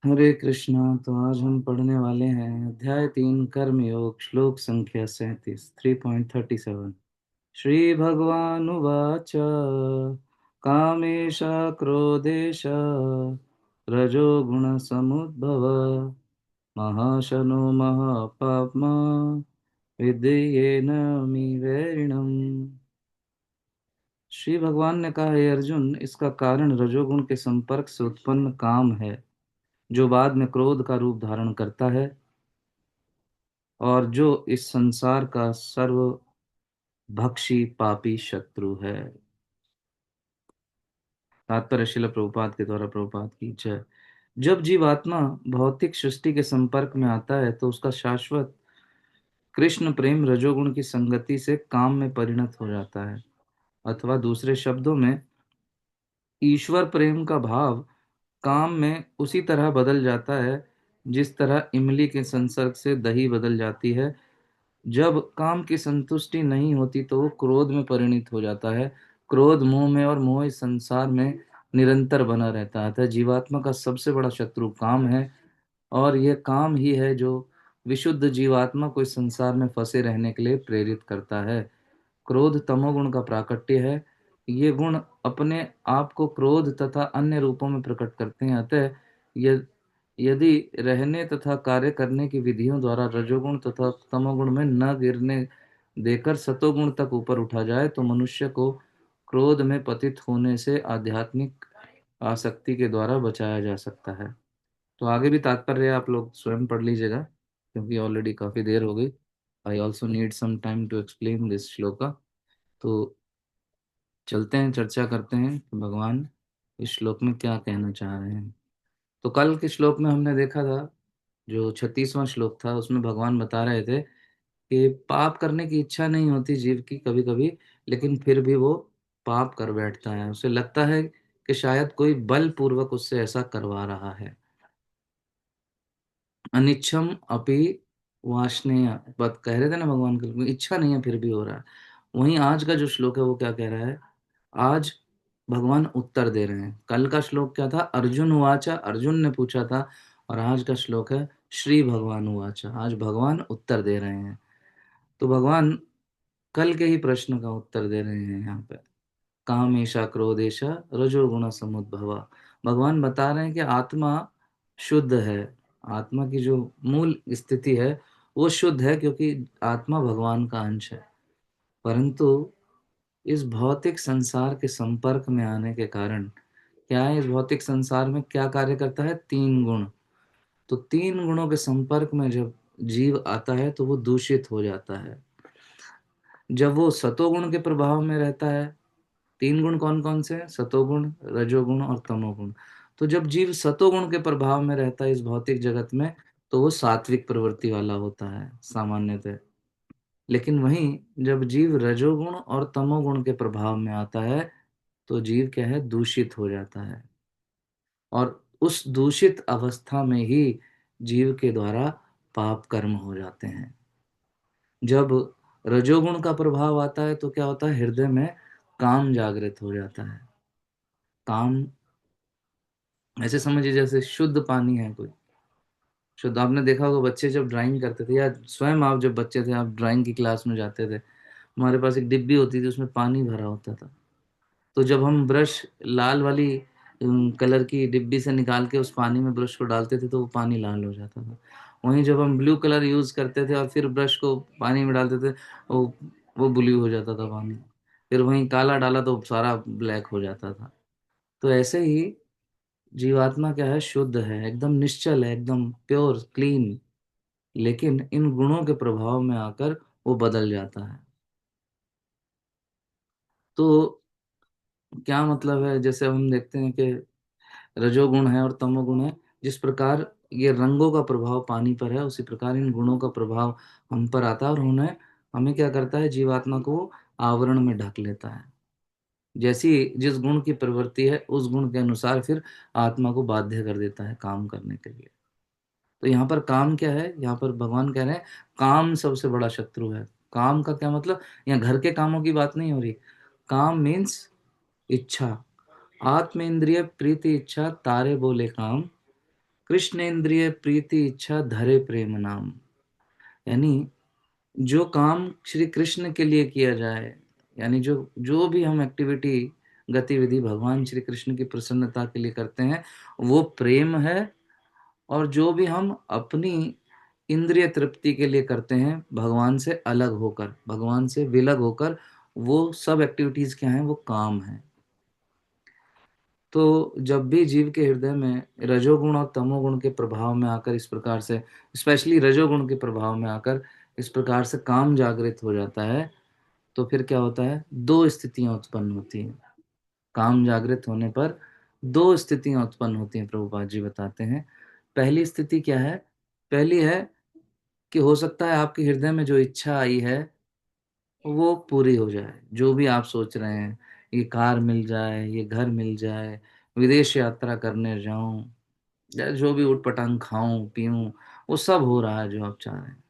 हरे कृष्णा। तो आज हम पढ़ने वाले हैं अध्याय 3 कर्म योग श्लोक संख्या 37 3.37। श्री भगवानुवाच कामेश क्रोधेश रजोगुण समुद्भव महाशनो महापाप्मा विद्येन वैरिणम्। श्री भगवान ने कहा, हे अर्जुन, इसका कारण रजोगुण के संपर्क से उत्पन्न काम है, जो बाद में क्रोध का रूप धारण करता है और जो इस संसार का सर्वभक्षी पापी शत्रु है। तात्पर्य श्रील प्रभुपाद के द्वारा। प्रभुपाद की जय। जब जीवात्मा भौतिक सृष्टि के संपर्क में आता है तो उसका शाश्वत कृष्ण प्रेम रजोगुण की संगति से काम में परिणत हो जाता है, अथवा दूसरे शब्दों में ईश्वर प्रेम का भाव काम में उसी तरह बदल जाता है जिस तरह इमली के संसर्ग से दही बदल जाती है। जब काम की संतुष्टि नहीं होती तो वो क्रोध में परिणत हो जाता है। क्रोध मोह में, और मोह इस संसार में निरंतर बना रहता है। अतः जीवात्मा का सबसे बड़ा शत्रु काम है, और यह काम ही है जो विशुद्ध जीवात्मा को इस संसार में फंसे रहने के लिए प्रेरित करता है। क्रोध तमोगुण का प्राकट्य है। ये गुण अपने आप को क्रोध तथा अन्य रूपों में प्रकट करते हैं। अतः य- यदि रहने तथा कार्य करने की विधियों द्वारा रजोगुण तथा तमोगुण में न गिरने देकर सतोगुण तक ऊपर उठा जाए तो मनुष्य को क्रोध में पतित होने से आध्यात्मिक आसक्ति के द्वारा बचाया जा सकता है। तो आगे भी तात्पर्य आप लोग स्वयं पढ़ लीजिएगा, क्योंकि ऑलरेडी काफी देर हो गई। I also need some time to explain this shloka. तो चलते हैं, चर्चा करते हैं कि भगवान इस श्लोक में क्या कहना चाह रहे हैं। तो कल के श्लोक में हमने देखा था, जो 36वां श्लोक था, उसमें भगवान बता रहे थे कि पाप करने की इच्छा नहीं होती जीव की कभी कभी, लेकिन फिर भी वो पाप कर बैठता है। उसे लगता है कि शायद कोई बलपूर्वक उससे ऐसा करवा रहा है। अनिच्छम अपि वाष्णेय, बात कह रहे थे ना भगवान की, इच्छा नहीं है फिर भी हो रहा है। वहीं आज का जो श्लोक है वो क्या कह रहा है? आज भगवान उत्तर दे रहे हैं। कल का श्लोक क्या था? अर्जुन उवाचा, अर्जुन ने पूछा था। और आज का श्लोक है श्री भगवान उवाचा, आज भगवान उत्तर दे रहे हैं। तो भगवान कल के ही प्रश्न का उत्तर दे रहे हैं यहाँ पे। कामेशा क्रोधेशा रजोगुण समुद्भवा। भगवान बता रहे हैं कि आत्मा शुद्ध है। आत्मा की जो मूल स्थिति है वो शुद्ध है, क्योंकि आत्मा भगवान का अंश है। परंतु इस भौतिक संसार के संपर्क में आने के कारण क्या है, इस भौतिक संसार में क्या कार्य करता है? 3 गुण। तो 3 गुणों के संपर्क में जब जीव आता है तो वो दूषित हो जाता है। जब वो सतोगुण के प्रभाव में रहता है, 3 गुण कौन कौन से हैं? सतोगुण, रजोगुण और तमोगुण। तो जब जीव सतोगुण के प्रभाव में रहता है इस भौतिक जगत में, तो वो सात्विक प्रवृत्ति वाला होता है सामान्यतः। लेकिन वहीं जब जीव रजोगुण और तमोगुण के प्रभाव में आता है तो जीव क्या है? दूषित हो जाता है। और उस दूषित अवस्था में ही जीव के द्वारा पाप कर्म हो जाते हैं। जब रजोगुण का प्रभाव आता है तो क्या होता है? हृदय में काम जागृत हो जाता है। काम ऐसे समझिए जैसे शुद्ध पानी है कोई। शुद्ध, आपने देखा होगा बच्चे जब ड्राइंग करते थे, या स्वयं आप जब बच्चे थे, आप ड्राइंग की क्लास में जाते थे, हमारे पास एक डिब्बी होती थी, उसमें पानी भरा होता था। तो जब हम ब्रश लाल वाली कलर की डिब्बी से निकाल के उस पानी में ब्रश को डालते थे तो वो पानी लाल हो जाता था। वहीं जब हम ब्लू कलर यूज करते थे और फिर ब्रश को पानी में डालते थे, वो वो ब्लू हो जाता था पानी। फिर वहीं काला डाला तो सारा ब्लैक हो जाता था। तो ऐसे ही जीवात्मा क्या है? शुद्ध है, एकदम निश्चल है, एकदम प्योर क्लीन। लेकिन इन गुणों के प्रभाव में आकर वो बदल जाता है। तो क्या मतलब है? जैसे हम देखते हैं कि रजोगुण है और तमोगुण है। जिस प्रकार ये रंगों का प्रभाव पानी पर है, उसी प्रकार इन गुणों का प्रभाव हम पर आता है और उन्हें हमें क्या करता है? जीवात्मा को आवरण में ढक लेता है। जैसी जिस गुण की प्रवृत्ति है उस गुण के अनुसार फिर आत्मा को बाध्य कर देता है काम करने के लिए। तो यहाँ पर काम क्या है? यहाँ पर भगवान कह रहे हैं काम सबसे बड़ा शत्रु है। काम का क्या मतलब? यहाँ घर के कामों की बात नहीं हो रही। काम मीन्स इच्छा। आत्मेंद्रिय प्रीति इच्छा तारे बोले काम, कृष्ण इंद्रिय प्रीति इच्छा धरे प्रेम नाम। यानी जो काम श्री कृष्ण के लिए किया जाए, यानी जो जो भी हम एक्टिविटी गतिविधि भगवान श्री कृष्ण की प्रसन्नता के लिए करते हैं, वो प्रेम है। और जो भी हम अपनी इंद्रिय तृप्ति के लिए करते हैं, भगवान से अलग होकर, भगवान से विलग होकर, वो सब एक्टिविटीज क्या हैं, वो काम है। तो जब भी जीव के हृदय में रजोगुण और तमोगुण के प्रभाव में आकर इस प्रकार से, स्पेशली रजोगुण के प्रभाव में आकर इस प्रकार से काम जागृत हो जाता है, तो फिर क्या होता है, दो स्थितियां उत्पन्न होती हैं। काम जागृत होने पर दो स्थितियां उत्पन्न होती हैं, प्रभुपाद जी बताते हैं। पहली स्थिति क्या है? पहली है कि हो सकता है आपके हृदय में जो इच्छा आई है वो पूरी हो जाए। जो भी आप सोच रहे हैं, ये कार मिल जाए, ये घर मिल जाए, विदेश यात्रा करने जाऊं, या जो भी उटपटांग खाऊं पीऊं, वो सब हो रहा है जो आप चाह रहे हैं।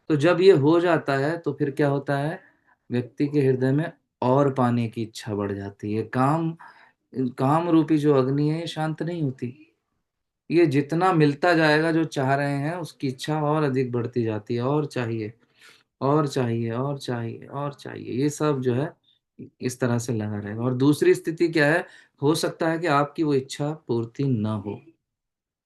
तो जब ये हो जाता है तो फिर क्या होता है, व्यक्ति के हृदय में और पाने की इच्छा बढ़ जाती है। काम काम रूपी जो अग्नि है, ये शांत नहीं होती। ये जितना मिलता जाएगा जो चाह रहे हैं, उसकी इच्छा और अधिक बढ़ती जाती है, और चाहिए और चाहिए और चाहिए और चाहिए, ये सब जो है इस तरह से लगा रहेगा। और दूसरी स्थिति क्या है, हो सकता है कि आपकी वो इच्छा पूर्ति न हो।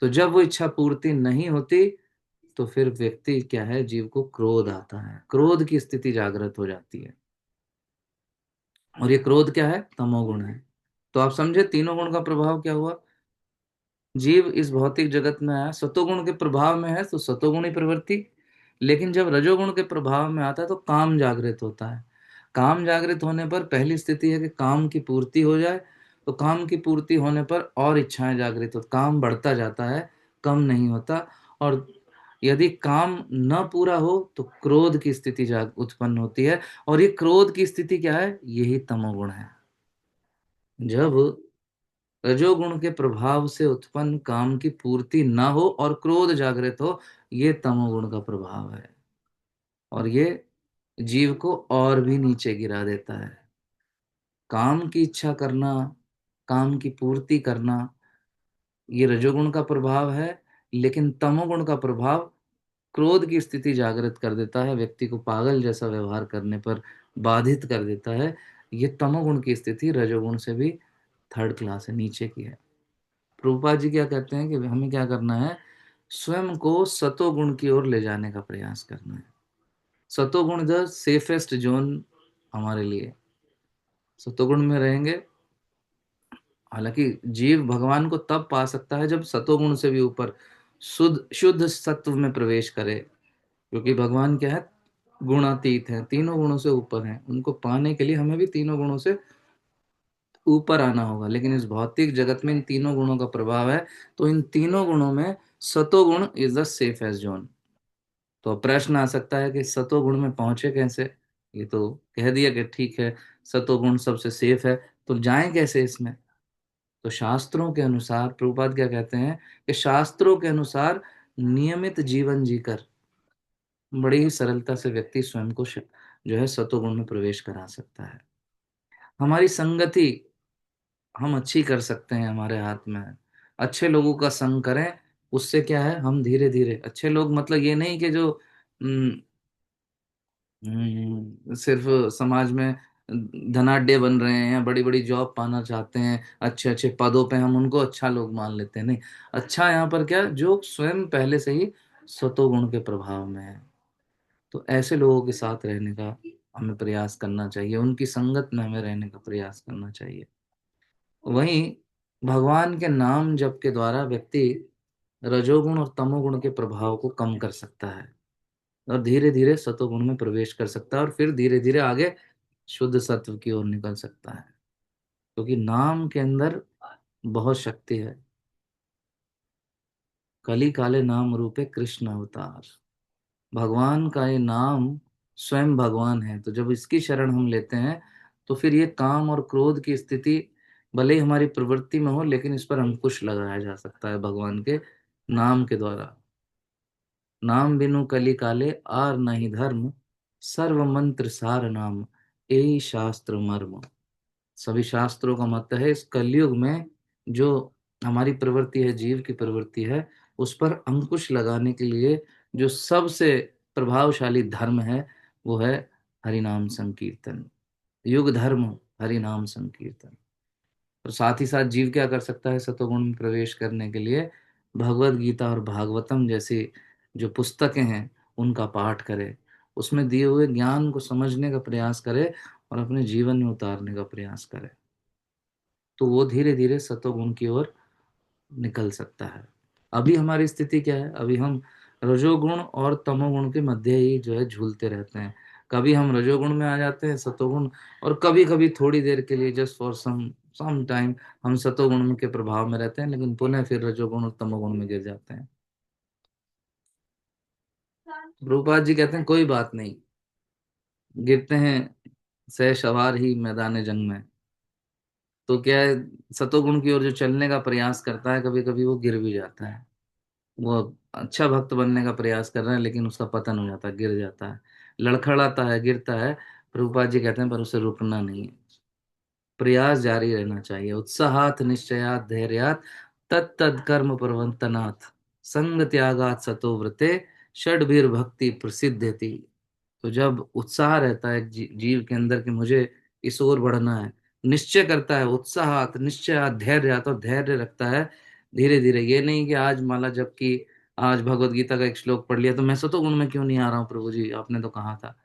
तो जब वो इच्छा पूर्ति नहीं होती, तो फिर व्यक्ति क्या है, जीव को क्रोध आता है, क्रोध की स्थिति जागृत हो जाती है। और ये क्रोध क्या है, तमोगुण है। तो आप समझे तीनों गुण का प्रभाव क्या हुआ। जीव इस भौतिक जगत में आया, सतोगुण के प्रभाव में है तो सतोगुणी प्रवृत्ति। लेकिन जब रजोगुण के प्रभाव में आता है तो काम जागृत होता है। काम जागृत होने पर पहली स्थिति है कि काम की पूर्ति हो जाए। तो काम की पूर्ति होने पर और इच्छाएं जागृत हो, काम बढ़ता जाता है, कम नहीं होता। और यदि काम न पूरा हो तो क्रोध की स्थिति जाग उत्पन्न होती है। और ये क्रोध की स्थिति क्या है, यही तमोगुण है। जब रजोगुण के प्रभाव से उत्पन्न काम की पूर्ति न हो और क्रोध जागृत हो, ये तमोगुण का प्रभाव है। और ये जीव को और भी नीचे गिरा देता है। काम की इच्छा करना, काम की पूर्ति करना, ये रजोगुण का प्रभाव है। लेकिन तमोगुण का प्रभाव क्रोध की स्थिति जागृत कर देता है, व्यक्ति को पागल जैसा व्यवहार करने पर बाधित कर देता है। ये तमोगुण की स्थिति रजोगुण से भी थर्ड क्लास है, नीचे की है। प्रभुपाद जी क्या कहते हैं कि हमें क्या करना है, स्वयं को सतोगुण की ओर ले जाने का प्रयास करना है। सतोगुण द सेफेस्ट जोन हमारे लिए। सतोगुण में रहेंगे, हालांकि जीव भगवान को तब पा सकता है जब सतोगुण से भी ऊपर शुद्ध शुद्ध सत्व में प्रवेश करे। क्योंकि भगवान क्या है, गुणातीत है, तीनों गुणों से ऊपर है। उनको पाने के लिए हमें भी तीनों गुणों से ऊपर आना होगा। लेकिन इस भौतिक जगत में इन तीनों गुणों का प्रभाव है। तो इन तीनों गुणों में सतोगुण इज द सेफेस्ट जोन। तो प्रश्न आ सकता है कि सतोगुण में पहुंचे कैसे। ये तो कह दिया कि ठीक है, सतोगुण सबसे सेफ है, तो जाएं कैसे इसमें। तो शास्त्रों के अनुसार प्रभुपाद क्या कहते हैं कि शास्त्रों के अनुसार नियमित जीवन जीकर बड़ी ही सरलता से व्यक्ति स्वयं को जो है सतोगुण में प्रवेश करा सकता है। हमारी संगति हम अच्छी कर सकते हैं, हमारे हाथ में है। अच्छे लोगों का संग करें, उससे क्या है, हम धीरे धीरे अच्छे लोग, मतलब ये नहीं कि जो सिर्फ समाज में धनाढ्य बन रहे हैं या बड़ी बड़ी जॉब पाना चाहते हैं, अच्छे अच्छे पदों पे, हम उनको अच्छा लोग मान लेते हैं। नहीं, अच्छा यहाँ पर क्या, जो स्वयं पहले से ही सतोगुण के प्रभाव में है। तो ऐसे लोगों के साथ रहने का हमें प्रयास करना चाहिए, उनकी संगत में हमें रहने का प्रयास करना चाहिए। वहीं भगवान के नाम जप के द्वारा व्यक्ति रजोगुण और तमोगुण के प्रभाव को कम कर सकता है और धीरे धीरे सतोगुण में प्रवेश कर सकता है, और फिर धीरे धीरे आगे शुद्ध सत्व की ओर निकल सकता है। क्योंकि नाम के अंदर बहुत शक्ति है। कली काले नाम रूपे कृष्ण अवतार। भगवान का ये नाम स्वयं भगवान है। तो जब इसकी शरण हम लेते हैं, तो फिर ये काम और क्रोध की स्थिति भले ही हमारी प्रवृत्ति में हो, लेकिन इस पर अंकुश लगाया जा सकता है भगवान के नाम के द्वारा। नाम बिनु कली काले आर नहीं धर्म, सर्व मंत्र सार नाम, यही शास्त्र मर्म। सभी शास्त्रों का मत है, इस कलयुग में जो हमारी प्रवृत्ति है, जीव की प्रवृत्ति है, उस पर अंकुश लगाने के लिए जो सबसे प्रभावशाली धर्म है वो है हरिनाम संकीर्तन। युग धर्म हरिनाम संकीर्तन। और साथ ही साथ जीव क्या कर सकता है सतोगुण में प्रवेश करने के लिए? भगवत गीता और भागवतम जैसी जो पुस्तकें हैं उनका पाठ करे, उसमें दिए हुए ज्ञान को समझने का प्रयास करे और अपने जीवन में उतारने का प्रयास करे, तो वो धीरे धीरे सतोगुण की ओर निकल सकता है। अभी हमारी स्थिति क्या है? अभी हम रजोगुण और तमोगुण के मध्य ही जो है झूलते रहते हैं। कभी हम रजोगुण में आ जाते हैं, सतोगुण, और कभी कभी थोड़ी देर के लिए जस्ट फॉर सम टाइम हम सतोगुण के प्रभाव में रहते हैं, लेकिन पुनः फिर रजोगुण और तमोगुण में गिर जाते हैं। प्रभुपाद जी कहते हैं कोई बात नहीं, गिरते हैं सह सवार ही मैदान जंग में। तो क्या है, सतोगुण की ओर जो चलने का प्रयास करता है कभी कभी वो गिर भी जाता है। वो अच्छा भक्त बनने का प्रयास कर रहा है लेकिन उसका पतन हो जाता है, गिर जाता है, लड़खड़ाता है, गिरता है। प्रभुपाद जी कहते हैं पर उसे रुकना नहीं है, प्रयास जारी रहना चाहिए। उत्साहात निश्चयात धैर्यात तत्तद कर्म प्रवर्तनात् संग त्यागात सतो व्रते षड्भिर भक्ति प्रसिद्धति। तो जब उत्साह रहता है जीव के अंदर कि मुझे इस ओर बढ़ना है, निश्चय करता है, उत्साहात निश्चयात धैर्यात, और धैर्य रखता है धीरे धीरे। ये नहीं कि आज माला जबकि आज भगवत गीता का एक श्लोक पढ़ लिया तो मैं सतो गुण में क्यों नहीं आ रहा हूँ प्रभु जी, आपने तो कहा था।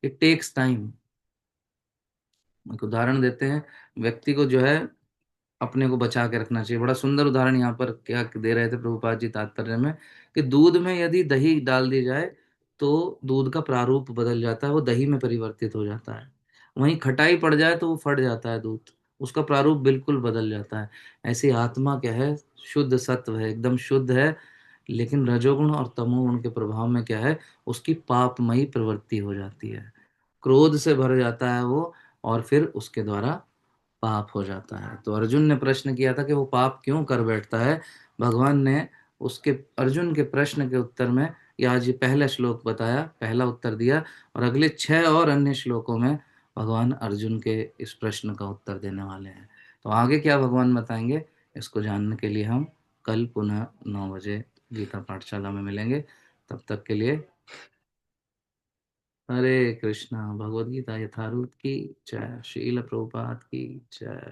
It takes time. एक उदाहरण देते हैं, व्यक्ति को जो है अपने को बचा के रखना चाहिए। बड़ा सुंदर उदाहरण यहाँ पर क्या दे रहे थे प्रभुपाद जी तात्पर्य में, कि दूध में यदि दही डाल दी जाए तो दूध का प्रारूप बदल जाता है, वो दही में परिवर्तित हो जाता है। वहीं खटाई पड़ जाए तो वो फट जाता है दूध, उसका प्रारूप बिल्कुल बदल जाता है। ऐसी आत्मा क्या है, शुद्ध सत्व है, एकदम शुद्ध है, लेकिन रजोगुण और तमोगुण के प्रभाव में क्या है, उसकी पापमयी प्रवृत्ति हो जाती है, क्रोध से भर जाता है वो, और फिर उसके द्वारा पाप हो जाता है। तो अर्जुन ने प्रश्न किया था कि वो पाप क्यों कर बैठता है। भगवान ने उसके अर्जुन के प्रश्न के उत्तर में ये आज ये पहला श्लोक बताया, पहला उत्तर दिया, और अगले 6 और अन्य श्लोकों में भगवान अर्जुन के इस प्रश्न का उत्तर देने वाले हैं। तो आगे क्या भगवान बताएंगे, इसको जानने के लिए हम कल पुनः 9 बजे गीता पाठशाला में मिलेंगे। तब तक के लिए हरे कृष्णा। भगवद गीता यथारूप की जय। श्रील प्रभुपाद की जय।